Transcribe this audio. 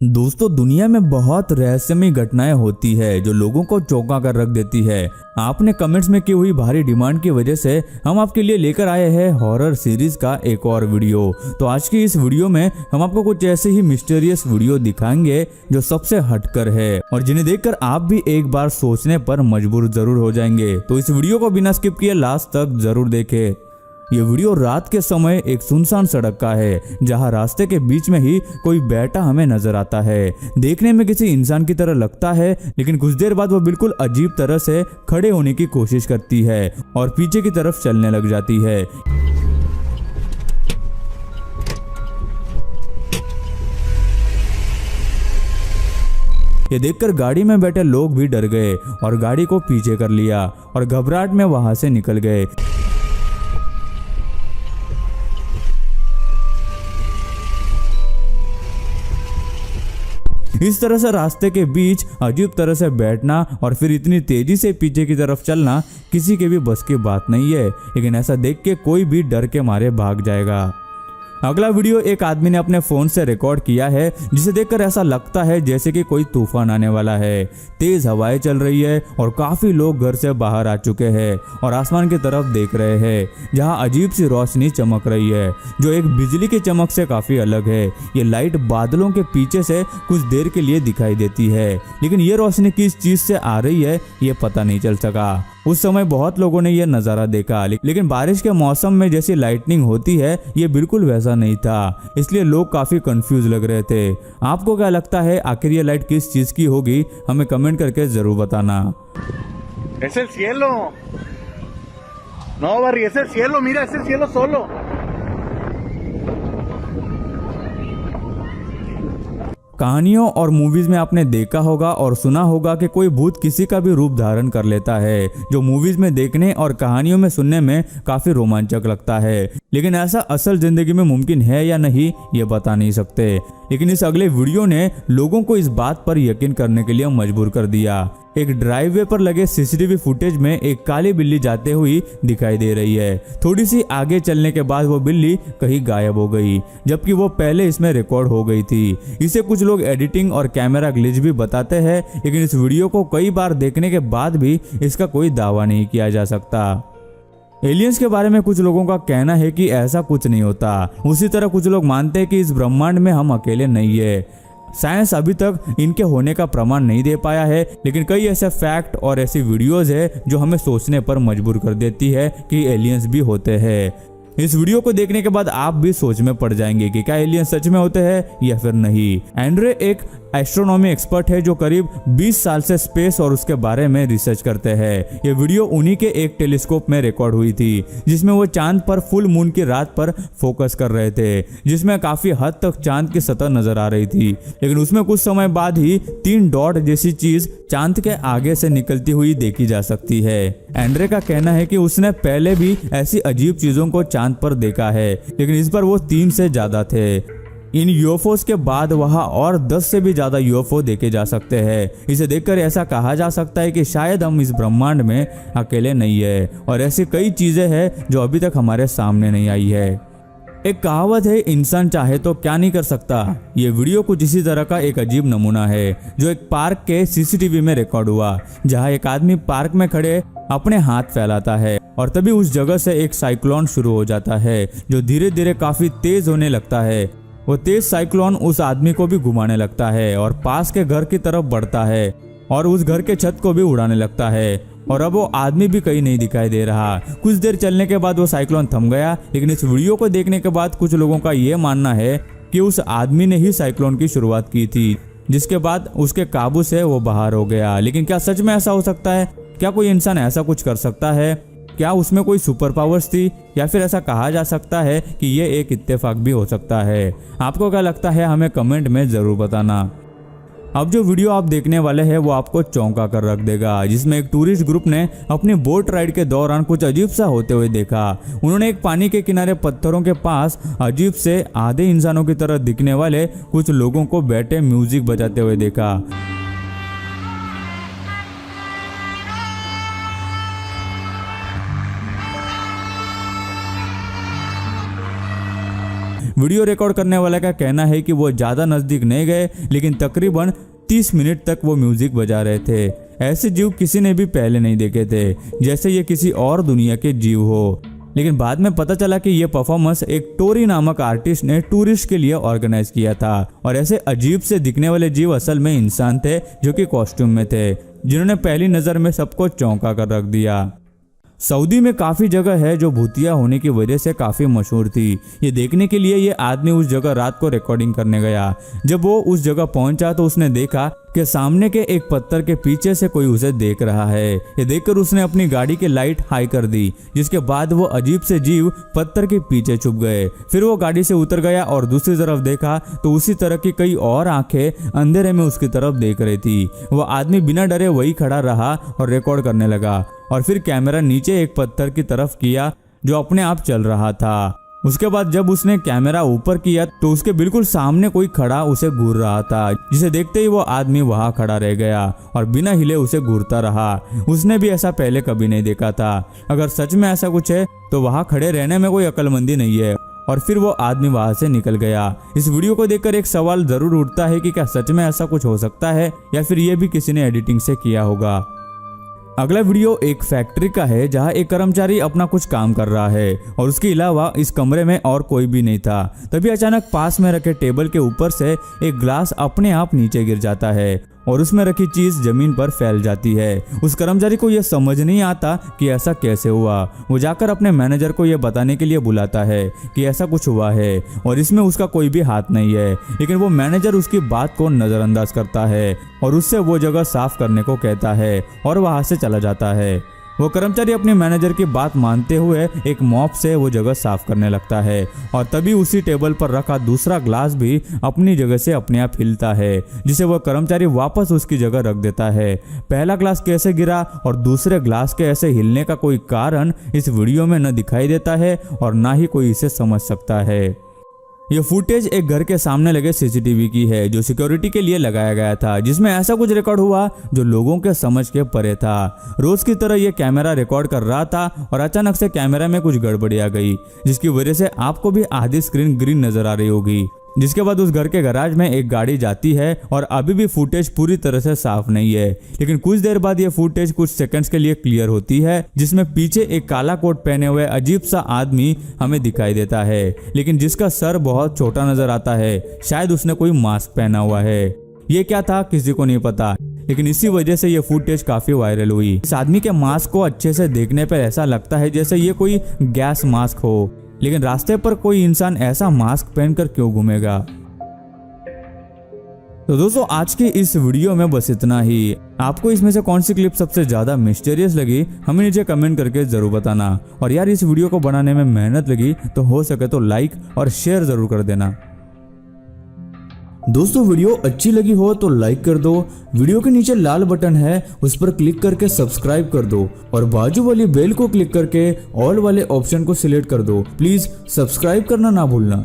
दोस्तों, दुनिया में बहुत रहस्यमय घटनाएं होती है जो लोगों को चौंका कर रख देती है। आपने कमेंट्स में की हुई भारी डिमांड की वजह से हम आपके लिए लेकर आए हैं हॉरर सीरीज का एक और वीडियो। तो आज की इस वीडियो में हम आपको कुछ ऐसे ही मिस्टीरियस वीडियो दिखाएंगे जो सबसे हटकर है और जिन्हें देखकर आप भी एक बार सोचने पर मजबूर जरूर हो जाएंगे। तो इस वीडियो को बिना स्किप किए लास्ट तक जरूर देखें। ये वीडियो रात के समय एक सुनसान सड़क का है जहां रास्ते के बीच में ही कोई बैठा हमें नजर आता है। देखने में किसी इंसान की तरह लगता है, लेकिन कुछ देर बाद वो बिल्कुल अजीब तरह से खड़े होने की कोशिश करती है और पीछे की तरफ चलने लग जाती है। ये देखकर गाड़ी में बैठे लोग भी डर गए और गाड़ी को पीछे कर लिया और घबराहट में वहां से निकल गए। इस तरह से रास्ते के बीच अजीब तरह से बैठना और फिर इतनी तेजी से पीछे की तरफ चलना किसी के भी बस की बात नहीं है, लेकिन ऐसा देख के कोई भी डर के मारे भाग जाएगा। अगला वीडियो एक आदमी ने अपने फोन से रिकॉर्ड किया है जिसे देखकर ऐसा लगता है जैसे कि कोई तूफान आने वाला है। तेज हवाएं चल रही है और काफी लोग घर से बाहर आ चुके हैं और आसमान की तरफ देख रहे हैं जहां अजीब सी रोशनी चमक रही है जो एक बिजली की चमक से काफी अलग है। ये लाइट बादलों के पीछे से कुछ देर के लिए दिखाई देती है, लेकिन ये रोशनी किस चीज से आ रही है ये पता नहीं चल सका। उस समय बहुत लोगों ने यह नज़ारा देखा, लेकिन बारिश के मौसम में जैसी लाइटनिंग होती है ये बिल्कुल वैसा नहीं था, इसलिए लोग काफी कंफ्यूज लग रहे थे। आपको क्या लगता है आखिर ये लाइट किस चीज की होगी? हमें कमेंट करके जरूर बताना। Es el cielo. No, Barry, es el cielo, mira, es el cielo solo. कहानियों और मूवीज में आपने देखा होगा और सुना होगा कि कोई भूत किसी का भी रूप धारण कर लेता है, जो मूवीज में देखने और कहानियों में सुनने में काफी रोमांचक लगता है, लेकिन ऐसा असल जिंदगी में मुमकिन है या नहीं ये बता नहीं सकते। लेकिन इस अगले वीडियो ने लोगों को इस बात पर यकीन करने के लिए मजबूर कर दिया। एक ड्राइववे पर लगे सीसीटीवी फुटेज में एक काली बिल्ली जाते हुई दिखाई दे रही है। थोड़ी सी आगे चलने के बाद वो बिल्ली कहीं गायब हो गई, जबकि वो पहले इसमें रिकॉर्ड हो गई थी। इसे कुछ लोग एडिटिंग और कैमरा ग्लिच भी बताते हैं, लेकिन इस वीडियो को कई बार देखने के बाद भी इसका कोई दावा नहीं किया जा सकता। एलियंस के बारे में कुछ लोगों का कहना है कि ऐसा कुछ नहीं होता। उसी तरह कुछ लोग मानते हैं कि इस ब्रह्मांड में हम अकेले नहीं है। साइंस अभी तक इनके होने का प्रमाण नहीं दे पाया है, लेकिन कई ऐसे फैक्ट और ऐसी वीडियोज है जो हमें सोचने पर मजबूर कर देती है कि एलियंस भी होते हैं। इस वीडियो को देखने के बाद आप भी सोच में पड़ जाएंगे कि क्या एलियंस सच में होते हैं या फिर नहीं। एंड्रे एक एस्ट्रोनॉमी एक्सपर्ट है जो करीब 20 साल से स्पेस और उसके बारे में रिसर्च करते हैं। ये वीडियो उन्हीं के एक टेलीस्कोप में रिकॉर्ड हुई थी जिसमें वो चांद पर फुल मून की रात पर फोकस कर रहे थे, जिसमें काफी हद तक चांद की सतह नजर आ रही थी, लेकिन उसमें कुछ समय बाद ही 3 डॉट जैसी चीज चांद के आगे से निकलती हुई देखी जा सकती है। एंड्रे का कहना है कि उसने पहले भी ऐसी अजीब चीजों को चांद पर देखा है, लेकिन इस पर वो 3 से ज्यादा थे। इन यूएफओस के बाद वहां और 10 से भी ज्यादा यूएफओ देखे जा सकते हैं। इसे देखकर ऐसा कहा जा सकता है कि शायद हम इस ब्रह्मांड में अकेले नहीं है और ऐसी कई चीजें हैं जो अभी तक हमारे सामने नहीं आई है। एक कहावत है, इंसान चाहे तो क्या नहीं कर सकता। ये वीडियो कुछ इसी तरह का एक अजीब नमूना है जो एक पार्क के सीसीटीवी में रिकॉर्ड हुआ, जहां एक आदमी पार्क में खड़े अपने हाथ फैलाता है और तभी उस जगह से एक साइक्लोन शुरू हो जाता है जो धीरे धीरे काफी तेज होने लगता है। वो तेज साइक्लोन उस आदमी को भी घुमाने लगता है और पास के घर की तरफ बढ़ता है और उस घर के छत को भी उड़ाने लगता है और अब वो आदमी भी कहीं नहीं दिखाई दे रहा। कुछ देर चलने के बाद वो साइक्लोन थम गया, लेकिन इस वीडियो को देखने के बाद कुछ लोगों का ये मानना है कि उस आदमी ने ही साइक्लोन की शुरुआत की थी, जिसके बाद उसके काबू से वो बाहर हो गया। लेकिन क्या सच में ऐसा हो सकता है? क्या कोई इंसान ऐसा कुछ कर सकता है? क्या उसमें कोई सुपर पावर्स थी, या फिर ऐसा कहा जा सकता है कि ये एक इत्तेफाक भी हो सकता है? आपको क्या लगता है हमें कमेंट में जरूर बताना। अब जो वीडियो आप देखने वाले हैं वो आपको चौंका कर रख देगा, जिसमें एक टूरिस्ट ग्रुप ने अपनी बोट राइड के दौरान कुछ अजीब सा होते हुए देखा। उन्होंने एक पानी के किनारे पत्थरों के पास अजीब से आधे इंसानों की तरह दिखने वाले कुछ लोगों को बैठे म्यूजिक बजाते हुए देखा। वीडियो रिकॉर्ड करने वाले का कहना है कि वो ज़्यादा नज़दीक नहीं गए, लेकिन तकरीबन 30 मिनट तक वो म्यूजिक बजा रहे थे। ऐसे जीव किसी ने भी पहले नहीं देखे थे, जैसे ये किसी और दुनिया के जीव हो। लेकिन बाद में पता चला कि ये परफॉर्मेंस एक टोरी नामक आर्टिस्ट ने टूरिस्ट के लिए ऑर्गेनाइज किया था और ऐसे अजीब से दिखने वाले जीव असल में इंसान थे जो कि कॉस्ट्यूम में थे, जिन्होंने पहली नज़र में सबको चौंका कर रख दिया। सऊदी में काफ़ी जगह है जो भूतिया होने की वजह से काफ़ी मशहूर थी। ये देखने के लिए ये आदमी उस जगह रात को रिकॉर्डिंग करने गया। जब वो उस जगह पहुंचा तो उसने देखा कि सामने के एक पत्थर के पीछे से कोई उसे देख रहा है। ये देखकर उसने अपनी गाड़ी की लाइट हाई कर दी, जिसके बाद वो अजीब से जीव पत्थर के पीछे छुप गए। फिर वो गाड़ी से उतर गया और दूसरी तरफ देखा तो उसी तरह की कई और आंखें अंधेरे में उसकी तरफ देख रही थी। वो आदमी बिना डरे वही खड़ा रहा और रिकॉर्ड करने लगा और फिर कैमरा नीचे एक पत्थर की तरफ किया जो अपने आप चल रहा था। उसके बाद जब उसने कैमरा ऊपर किया तो उसके बिल्कुल सामने कोई खड़ा उसे घूर रहा था, जिसे देखते ही वो आदमी वहां खड़ा रह गया और बिना हिले उसे घूरता रहा। उसने भी ऐसा पहले कभी नहीं देखा था। अगर सच में ऐसा कुछ है तो वहां खड़े रहने में कोई अक्लमंदी नहीं है। और फिर वो आदमी वहां से निकल गया। इस वीडियो को देखकर एक सवाल जरूर उठता है कि क्या सच में ऐसा कुछ हो सकता है या फिर ये भी किसी ने एडिटिंग से किया होगा। अगला वीडियो एक फैक्ट्री का है जहां एक कर्मचारी अपना कुछ काम कर रहा है और उसके अलावा इस कमरे में और कोई भी नहीं था। तभी अचानक पास में रखे टेबल के ऊपर से एक ग्लास अपने आप नीचे गिर जाता है और उसमें रखी चीज जमीन पर फैल जाती है। उस कर्मचारी को यह समझ नहीं आता कि ऐसा कैसे हुआ। वो जाकर अपने मैनेजर को यह बताने के लिए बुलाता है कि ऐसा कुछ हुआ है और इसमें उसका कोई भी हाथ नहीं है, लेकिन वो मैनेजर उसकी बात को नजरअंदाज करता है और उससे वो जगह साफ करने को कहता है और वहां से चला जाता है। वो कर्मचारी अपने मैनेजर की बात मानते हुए एक मॉप से वो जगह साफ करने लगता है और तभी उसी टेबल पर रखा दूसरा ग्लास भी अपनी जगह से अपने आप हिलता है, जिसे वो कर्मचारी वापस उसकी जगह रख देता है। पहला ग्लास कैसे गिरा और दूसरे ग्लास के ऐसे हिलने का कोई कारण इस वीडियो में न दिखाई देता है और ना ही कोई इसे समझ सकता है। यह फुटेज एक घर के सामने लगे सीसीटीवी की है जो सिक्योरिटी के लिए लगाया गया था, जिसमें ऐसा कुछ रिकॉर्ड हुआ जो लोगों के समझ के परे था। रोज की तरह यह कैमरा रिकॉर्ड कर रहा था और अचानक से कैमरा में कुछ गड़बड़ी आ गई, जिसकी वजह से आपको भी आधी स्क्रीन ग्रीन नजर आ रही होगी। जिसके बाद उस घर के गैराज में एक गाड़ी जाती है और अभी भी फुटेज पूरी तरह से साफ नहीं है, लेकिन कुछ देर बाद ये फुटेज कुछ सेकंड्स के लिए क्लियर होती है, जिसमें पीछे एक काला कोट पहने हुए अजीब सा आदमी हमें दिखाई देता है, लेकिन जिसका सर बहुत छोटा नजर आता है। शायद उसने कोई मास्क पहना हुआ है। ये क्या था किसी को नहीं पता, लेकिन इसी वजह से ये फुटेज काफी वायरल हुई। इस आदमी के मास्क को अच्छे से देखने पर ऐसा लगता है जैसे ये कोई गैस मास्क हो, लेकिन रास्ते पर कोई इंसान ऐसा मास्क पहनकर क्यों घूमेगा। तो दोस्तों आज के इस वीडियो में बस इतना ही। आपको इसमें से कौन सी क्लिप सबसे ज्यादा मिस्टीरियस लगी हमें नीचे कमेंट करके जरूर बताना। और यार इस वीडियो को बनाने में मेहनत लगी तो हो सके तो लाइक और शेयर जरूर कर देना। दोस्तों वीडियो अच्छी लगी हो तो लाइक कर दो, वीडियो के नीचे लाल बटन है उस पर क्लिक करके सब्सक्राइब कर दो और बाजू वाली बेल को क्लिक करके ऑल वाले ऑप्शन को सिलेक्ट कर दो। प्लीज सब्सक्राइब करना ना भूलना।